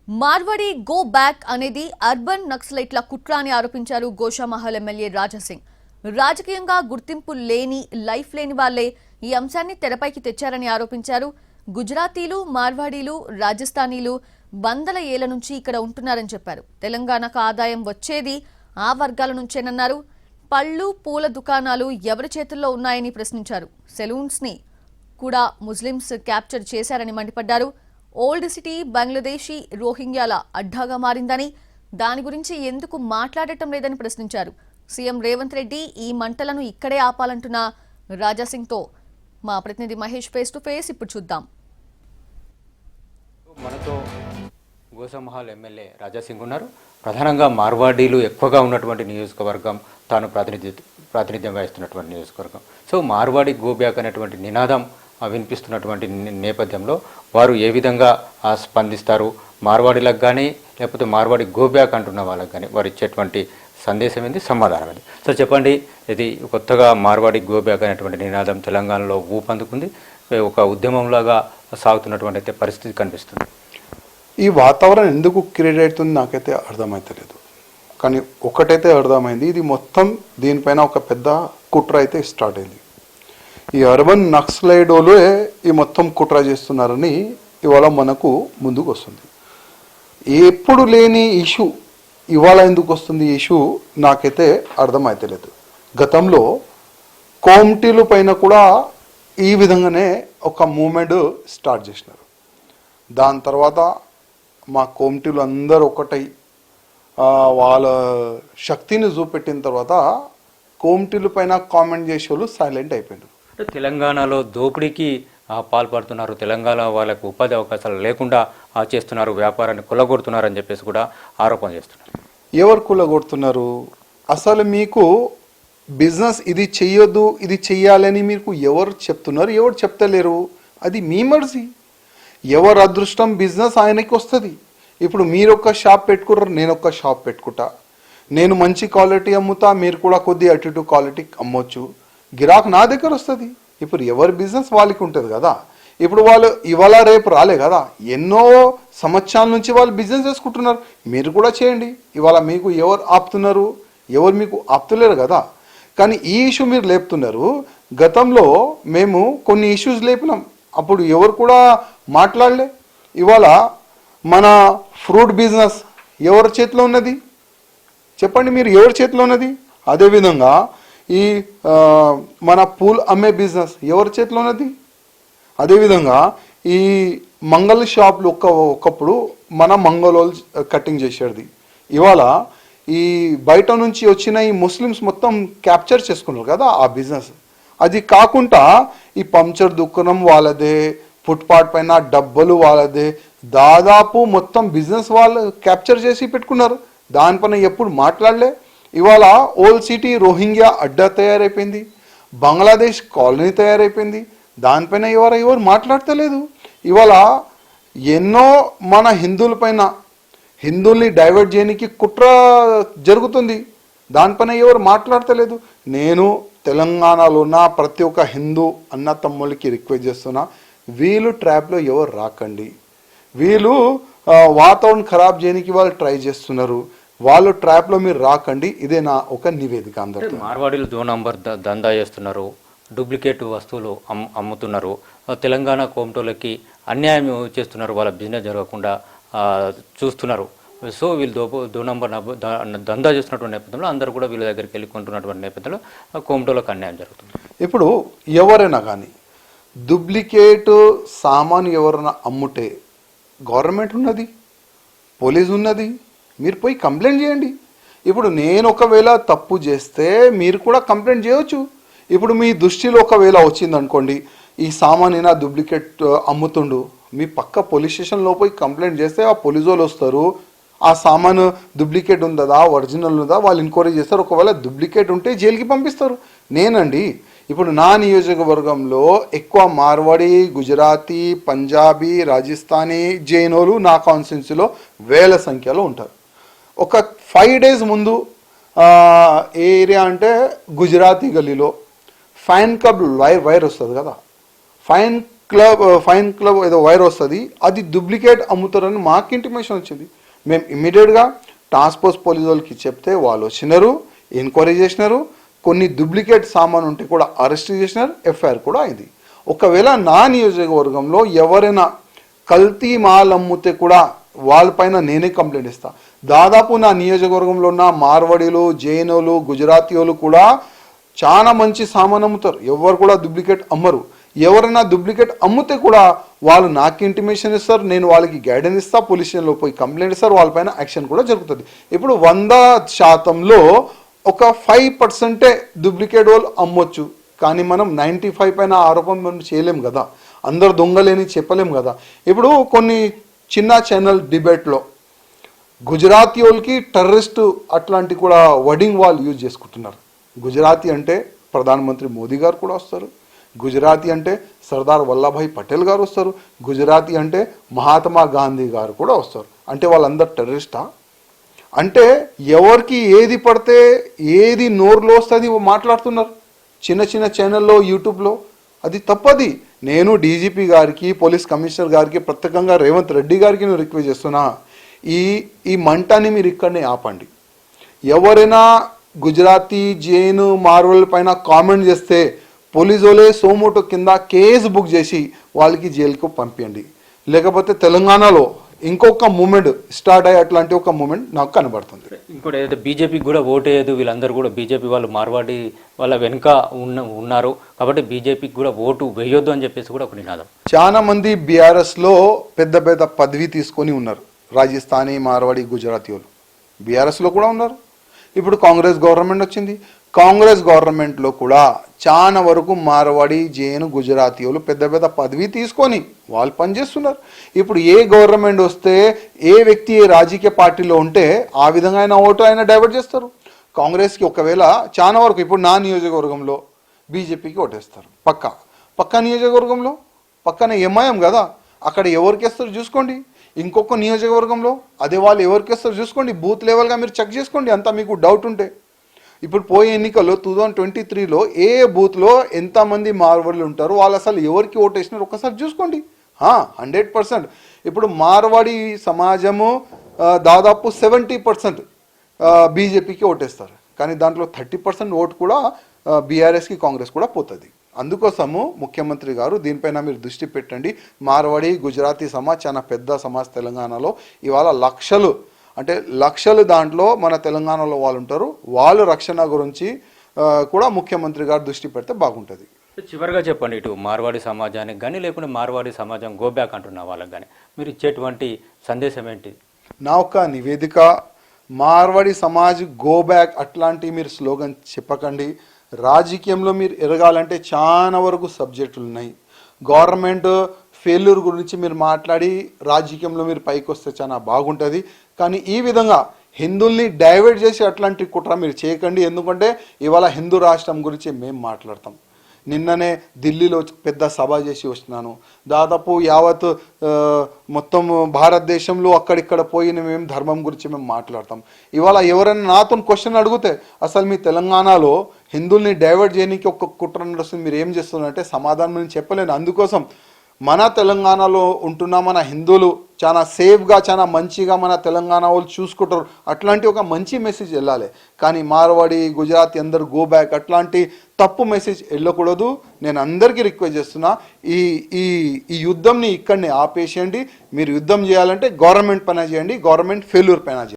Marwadi go back అనేది urban నక్సలైట్ల కుట్ర అని ఆరోపించారు గోషామహల్ ఎమ్మెల్యే రాజాసింగ్. రాజకీయంగా గుర్తింపు లేని లైఫ్ లేని వాళ్లే ఈ అంశాన్ని తెరపైకి తెచ్చారని ఆరోపించారు. గుజరాతీలు, మార్వాడీలు, రాజస్థానీలు వందల ఏళ్ల నుంచి ఇక్కడ ఉంటున్నారని చెప్పారు. తెలంగాణకు ఆదాయం వచ్చేది ఆ వర్గాల నుంచేనన్నారు. పళ్ళు, పూల దుకాణాలు ఎవరి చేతుల్లో ఉన్నాయని ప్రశ్నించారు. సెలూన్స్ ని కూడా ముస్లింస్ క్యాప్చర్ చేశారని మండిపడ్డారు. ఓల్డ్ సిటీ బంగ్లాదేశీ రోహింగ్యాల అడ్డాగా మారిందని, దాని గురించి ఎందుకు మాట్లాడటం లేదని ప్రశ్నించారు. సీఎం రేవంత్ రెడ్డి ఈ మంటలను ఇక్కడే ఆపాలంటున్న రాజాసింగ్తో మా ప్రతినిధి మహేష్ ఫేస్ టు ఫేస్ ఇప్పుడు చూద్దాం. మనతో గోషామహల్ ఎమ్మెల్యే రాజాసింగ్ ఉన్నారు. ప్రధానంగా మార్వాడీలు ఎక్కువగా ఉన్నటువంటి నియోజకవర్గం, తాను ప్రాతినిధ్యం వహిస్తున్నటువంటి నియోజకవర్గం. సో మార్వాడి గోబ్యాక్ అనేటువంటి నినాదం వినిపిస్తున్నటువంటి నేపథ్యంలో వారు ఏ విధంగా స్పందిస్తారు, మార్వాడీలకు కానీ లేకపోతే మార్వాడి గోబ్యాక్ అంటున్న వాళ్ళకి కానీ వారు ఇచ్చేటువంటి సందేశం ఏంది, సమాధానం ఏంది? సో చెప్పండి, ఇది కొత్తగా మార్వాడి గోబ్యాక్ అనేటువంటి నినాదం తెలంగాణలో ఊపందుకుంది, ఒక ఉద్యమంలాగా సాగుతున్నటువంటి అయితే పరిస్థితి కనిపిస్తుంది. ఈ వాతావరణం ఎందుకు క్రియేట్ అవుతుంది నాకైతే అర్థమవుతలేదు. కానీ ఒకటైతే అర్థమైంది, ఇది మొత్తం దీనిపైన ఒక పెద్ద కుట్ర అయితే స్టార్ట్ అయింది. ఈ అర్బన్ నక్సలైడోలే ఈ మొత్తం కుట్ర చేస్తున్నారని ఇవాళ మనకు ముందుకు వస్తుంది. ఎప్పుడు లేని ఇష్యూ ఇవాళ ఎందుకు వస్తుంది ఇష్యూ నాకైతే అర్థమవుతలేదు. గతంలో కోమ్టీల పైన కూడా ఈ విధంగానే ఒక మూమెంట్ స్టార్ట్ చేసినారు. దాని తర్వాత మా కోమ్టీలు అందరూ ఒకటై వాళ్ళ శక్తిని చూపెట్టిన తర్వాత కోమ్టీల పైన కామెంట్ చేసే వాళ్ళు సైలెంట్ అయిపోయినారు. తెలంగాణలో దోపిడీకి పాల్పడుతున్నారు, తెలంగాణ వాళ్ళకు ఉపాధి అవకాశాలు లేకుండా చేస్తున్నారు, వ్యాపారాన్ని కొల్లగొడుతున్నారని చెప్పేసి కూడా ఆరోపణ చేస్తున్నారు. ఎవరు కొల్లగొడుతున్నారు? అసలు మీకు బిజినెస్ ఇది చెయ్యొద్దు, ఇది చెయ్యాలని మీకు ఎవరు చెప్తున్నారు, ఎవరు చెప్తలేరు? అది మీ మర్జీ. ఎవరు అదృష్టం బిజినెస్ ఆయనకి వస్తుంది. ఇప్పుడు మీరు ఒక షాప్ పెట్టుకున్నారు, నేను ఒక షాప్ పెట్టుకుంటా. నేను మంచి క్వాలిటీ అమ్ముతా, మీరు కూడా కొద్ది అటు ఇటు క్వాలిటీ అమ్మొచ్చు. గిరాక్ నా దగ్గర వస్తుంది. ఇప్పుడు ఎవరి బిజినెస్ వాళ్ళకి ఉంటుంది కదా. ఇప్పుడు వాళ్ళు ఇవాళ రేపు రాలే కదా, ఎన్నో సంవత్సరాల నుంచి వాళ్ళు బిజినెస్ చేసుకుంటున్నారు. మీరు కూడా చేయండి. ఇవాళ మీకు ఎవరు ఆపుతున్నారు? ఎవరు మీకు ఆపుతలేరు కదా. కానీ ఈ ఇష్యూ మీరు లేపుతున్నారు. గతంలో మేము కొన్ని ఇష్యూస్ లేపినాం, అప్పుడు ఎవరు కూడా మాట్లాడలే. ఇవాళ మన ఫ్రూట్ బిజినెస్ ఎవరి చేతిలో ఉన్నది చెప్పండి, మీరు ఎవరి చేతిలో ఉన్నది? అదేవిధంగా ఈ మన పూల్ అమ్మే బిజినెస్ ఎవరి చేతిలో ఉన్నది? అదేవిధంగా ఈ మంగళ షాప్లు ఒకప్పుడు మన మంగళోళ్ళు కటింగ్ చేసేది. ఇవాళ ఈ బయట నుంచి వచ్చిన ఈ ముస్లిమ్స్ మొత్తం క్యాప్చర్ చేసుకున్నారు కదా ఆ బిజినెస్. అది కాకుండా ఈ పంక్చర్ దుకాణం వాళ్ళదే, ఫుట్పాత్ పైన డబ్బలు వాళ్ళదే, దాదాపు మొత్తం బిజినెస్ వాళ్ళు క్యాప్చర్ చేసి పెట్టుకున్నారు. దానిపైన ఎప్పుడు మాట్లాడలే. ఇవాళ ఓల్డ్ సిటీ రోహింగ్యా అడ్డా తయారైపోయింది, బంగ్లాదేశ్ కాలనీ తయారైపోయింది. దానిపైన ఎవరు మాట్లాడతలేదు. ఇవాళ ఎన్నో మన హిందువుల్ని డైవర్ట్ చేయడానికి కుట్ర జరుగుతుంది. దానిపైన ఎవరు మాట్లాడతలేదు. నేను తెలంగాణలో ఉన్న ప్రతి ఒక్క హిందూ అన్న తమ్ముళ్ళకి రిక్వెస్ట్ చేస్తున్నా, వీళ్ళు ట్రాప్లో ఎవరు రాకండి. వీళ్ళు వాతావరణం ఖరాబ్ చేయడానికి వాళ్ళు ట్రై చేస్తున్నారు. వాళ్ళు ట్రాప్లో మీరు రాకండి. ఇదే నా ఒక నివేదిక. అందరికీ మార్వాడీలు 2 నంబర్ దందా చేస్తున్నారు, డూప్లికేట్ వస్తువులు అమ్ముతున్నారు, తెలంగాణ కోమటోళ్ళకి అన్యాయం చేస్తున్నారు, వాళ్ళ బిజినెస్ జరగకుండా చూస్తున్నారు. సో వీళ్ళు 2 నంబర్ దందా చేస్తున్నటువంటి నేపథ్యంలో అందరూ కూడా వీళ్ళ దగ్గరికి వెళ్ళి కొంటున్నటువంటి నేపథ్యంలో కోమటోళ్ళకి అన్యాయం జరుగుతుంది. ఇప్పుడు ఎవరైనా కానీ డూప్లికేట్ సామాన్ ఎవరైనా అమ్ముతే గవర్నమెంట్ ఉన్నది, పోలీస్ ఉన్నది, మీరు పోయి కంప్లైంట్ చేయండి. ఇప్పుడు నేను ఒకవేళ తప్పు చేస్తే మీరు కూడా కంప్లైంట్ చేయవచ్చు. ఇప్పుడు మీ దృష్టిలో ఒకవేళ వచ్చింది అనుకోండి, ఈ సామాన్ అయినా డూప్లికేట్ అమ్ముతుండు, మీ పక్క పోలీస్ స్టేషన్లో పోయి కంప్లైంట్ చేస్తే ఆ పోలీసు వాళ్ళు వస్తారు. ఆ సామాన్ డూప్లికేట్ ఉందా ఒరిజినల్ ఉందా వాళ్ళు ఎంక్వైరీ చేస్తారు. ఒకవేళ డూప్లికేట్ ఉంటే జైలుకి పంపిస్తారు. నేనండి ఇప్పుడు నా నియోజకవర్గంలో ఎక్కువ మార్వాడి, గుజరాతీ, పంజాబీ, రాజస్థానీ, జైనోలు నా కాన్స్టిట్యున్సీలో వేల సంఖ్యలో ఉంటారు. ఒక 5 days ముందు ఏ ఏరియా అంటే గుజరాతీ గల్లీలో ఫైన్ క్లబ్ వైర్ వస్తుంది కదా, ఫైన్ ఫైన్ క్లబ్ ఏదో వైర్ వస్తుంది, అది డూప్లికేట్ అమ్ముతారని మాకు ఇంటిమేషన్ వచ్చింది. మేము ఇమ్మీడియట్గా ట్రాన్స్పోర్ట్ పోలీసు వాళ్ళకి చెప్తే వాళ్ళు వచ్చినారు, ఎంక్వైరీ చేసినారు, కొన్ని డూప్లికేట్ సామాన్ ఉంటే కూడా అరెస్ట్ చేసినారు, ఎఫ్ఐఆర్ కూడా అయింది. ఒకవేళ నా నియోజకవర్గంలో ఎవరైనా కల్తీ మాల్ అమ్ముతే కూడా వాళ్ళపైన నేనే కంప్లైంట్ ఇస్తా. దాదాపు నా నియోజకవర్గంలో ఉన్న మార్వాడీలు, జైనులు, గుజరాతీలు కూడా చాలా మంచి సామాన్ అమ్ముతారు, ఎవరు కూడా డూప్లికేట్ అమ్మరు. ఎవరైనా డూప్లికేట్ అమ్మితే కూడా వాళ్ళు నాకు ఇంటిమేషన్ ఇస్తారు, నేను వాళ్ళకి గైడెన్స్ ఇస్తా, పోలీస్ స్టేషన్లో పోయి కంప్లైంట్ ఇస్తారు, వాళ్ళపైన యాక్షన్ కూడా జరుగుతుంది. ఇప్పుడు 100%లో ఒక 5% డూప్లికేట్ వాళ్ళు అమ్మొచ్చు, కానీ మనం 95 పైన ఆరోపణ మనం చేయలేం కదా, అందరు దొంగలేని చెప్పలేం కదా. ఇప్పుడు కొన్ని చిన్న ఛానల్ డిబేట్లో గుజరాతీ వాళ్ళకి టెర్రరిస్ట్ అట్లాంటి కూడా వర్డింగ్ వాళ్ళు యూజ్ చేసుకుంటున్నారు. గుజరాతీ అంటే ప్రధానమంత్రి మోదీ గారు కూడా వస్తారు, గుజరాతీ అంటే సర్దార్ వల్లభాయ్ పటేల్ గారు వస్తారు, గుజరాతీ అంటే మహాత్మా గాంధీ గారు కూడా వస్తారు. అంటే వాళ్ళందరూ టెర్రరిస్టా? అంటే ఎవరికి ఏది పడితే ఏది నోరులో వస్తుంది మాట్లాడుతున్నారు చిన్న చిన్న ఛానల్లో, యూట్యూబ్లో. అది తప్పది. నేను డీజీపీ గారికి, పోలీస్ కమిషనర్ గారికి, ప్రత్యేకంగా రేవంత్ రెడ్డి గారికి నేను రిక్వెస్ట్ చేస్తున్నా, ఈ మంటని మీరు ఇక్కడనే ఆపండి. ఎవరైనా గుజరాతీ, జైన్, మార్వల్ పైన కామెంట్ చేస్తే పోలీసు వాళ్ళే సోమోటో కింద కేసు బుక్ చేసి వాళ్ళకి జైలుకు పంపించండి. లేకపోతే తెలంగాణలో ఇంకొక మూమెంట్ స్టార్ట్ అయ్యే అట్లాంటి ఒక మూమెంట్ నాకు కనబడుతుంది. ఇంకోటి ఏదైతే బీజేపీకి కూడా ఓటు వేయదు, వీళ్ళందరూ కూడా బీజేపీ వాళ్ళు మార్వాడి వాళ్ళ వెనుక ఉన్నారు కాబట్టి బీజేపీకి కూడా ఓటు వేయొద్దు అని చెప్పేసి కూడా ఒక నినాదం. చాలా మంది బీఆర్ఎస్లో పెద్ద పెద్ద పదవి తీసుకొని ఉన్నారు, రాజస్థానీ, మార్వాడి, గుజరాతీ వాళ్ళు బీఆర్ఎస్లో కూడా ఉన్నారు. ఇప్పుడు కాంగ్రెస్ గవర్నమెంట్ వచ్చింది, కాంగ్రెస్ గవర్నమెంట్లో కూడా చాలా వరకు మార్వాడి, జైన్, గుజరాతీ వాళ్ళు పెద్ద పెద్ద పదవి తీసుకొని వాళ్ళు పనిచేస్తున్నారు. ఇప్పుడు ఏ గవర్నమెంట్ వస్తే ఏ వ్యక్తి ఏ రాజకీయ పార్టీలో ఉంటే ఆ విధంగా ఆయన ఓటు ఆయన డైవర్ట్ చేస్తారు. కాంగ్రెస్కి ఒకవేళ చాలా వరకు ఇప్పుడు నా నియోజకవర్గంలో బీజేపీకి ఓటేస్తారు, పక్క నియోజకవర్గంలో పక్కన ఎంఐఎం కదా, అక్కడ ఎవరికి వేస్తారు చూసుకోండి. ఇంకొక నియోజకవర్గంలో అదే వాళ్ళు ఎవరికి వేస్తారు చూసుకోండి, బూత్ లెవెల్గా మీరు చెక్ చేసుకోండి, అంతా మీకు డౌట్ ఉంటే. ఇప్పుడు పోయే ఎన్నికల్లో 2023లో ఏ బూత్లో ఎంతమంది మార్వాడీలు ఉంటారు, వాళ్ళు అసలు ఎవరికి ఓటేసినారు ఒకసారి చూసుకోండి. 100%. ఇప్పుడు మార్వాడి సమాజము దాదాపు 70% బీజేపీకి ఓటేస్తారు, కానీ దాంట్లో 30% ఓటు కూడా బీఆర్ఎస్కి, కాంగ్రెస్ కూడా పోతుంది. అందుకోసము ముఖ్యమంత్రి గారు దీనిపైన మీరు దృష్టి పెట్టండి. మార్వాడి, గుజరాతీ సమాజ్ చాలా పెద్ద సమాజ్ తెలంగాణలో. ఇవాళ లక్షలు దాంట్లో మన తెలంగాణలో వాళ్ళు ఉంటారు. వాళ్ళ రక్షణ గురించి కూడా ముఖ్యమంత్రి గారు దృష్టి పెడితే బాగుంటుంది. చివరిగా చెప్పండి, ఇటు మార్వాడి సమాజానికి కానీ లేకుంటే మార్వాడి సమాజం గో బ్యాక్ అంటున్న వాళ్ళకి కానీ మీరు ఇచ్చేటువంటి సందేశం ఏంటి? నా ఒక నివేదిక, మార్వాడి సమాజ్ గో బ్యాక్ అట్లాంటి మీరు స్లోగన్ చెప్పకండి. రాజకీయంలో మీరు ఎరగాలంటే చాలా వరకు సబ్జెక్టులు ఉన్నాయి. గవర్నమెంట్ ఫెయిల్యూర్ గురించి మీరు మాట్లాడి రాజకీయంలో మీరు పైకి వస్తే చాలా బాగుంటుంది. కానీ ఈ విధంగా హిందువుల్ని డైవర్ట్ చేసి అట్లాంటి కుట్ర మీరు చేయకండి. ఎందుకంటే ఇవాళ హిందూ రాష్ట్రం గురించి మేము మాట్లాడతాం. నిన్ననే ఢిల్లీలో పెద్ద సభ చేసి వచ్చినాను. దాదాపు యావత్ మొత్తం భారతదేశంలో అక్కడిక్కడ పోయిన మేము ధర్మం గురించి మేము మాట్లాడతాం. ఇవాళ ఎవరైనా నాతో క్వశ్చన్ అడిగితే అసలు మీ తెలంగాణలో హిందువుల్ని డైవర్ట్ చేయడానికి ఒక కుట్ర నడుస్తుంది, మీరు ఏం చేస్తున్నారంటే సమాధానం నేను చెప్పలేను. అందుకోసం మన తెలంగాణలో ఉంటున్న మన హిందువులు చాలా సేఫ్గా, చాలా మంచిగా మన తెలంగాణ వాళ్ళు చూసుకుంటారు. అట్లాంటి ఒక మంచి మెసేజ్ వెళ్ళాలి. కానీ మార్వాడి, గుజరాతీ అందరు గో బ్యాక్ అట్లాంటి తప్పు మెసేజ్ వెళ్ళకూడదు. నేను అందరికీ రిక్వెస్ట్ చేస్తున్నా, ఈ యుద్ధంని ఇక్కడనే ఆపేసేయండి. మీరు యుద్ధం చేయాలంటే గవర్నమెంట్ పైన చేయండి, గవర్నమెంట్ ఫెయిల్యూర్ పైన చేయండి.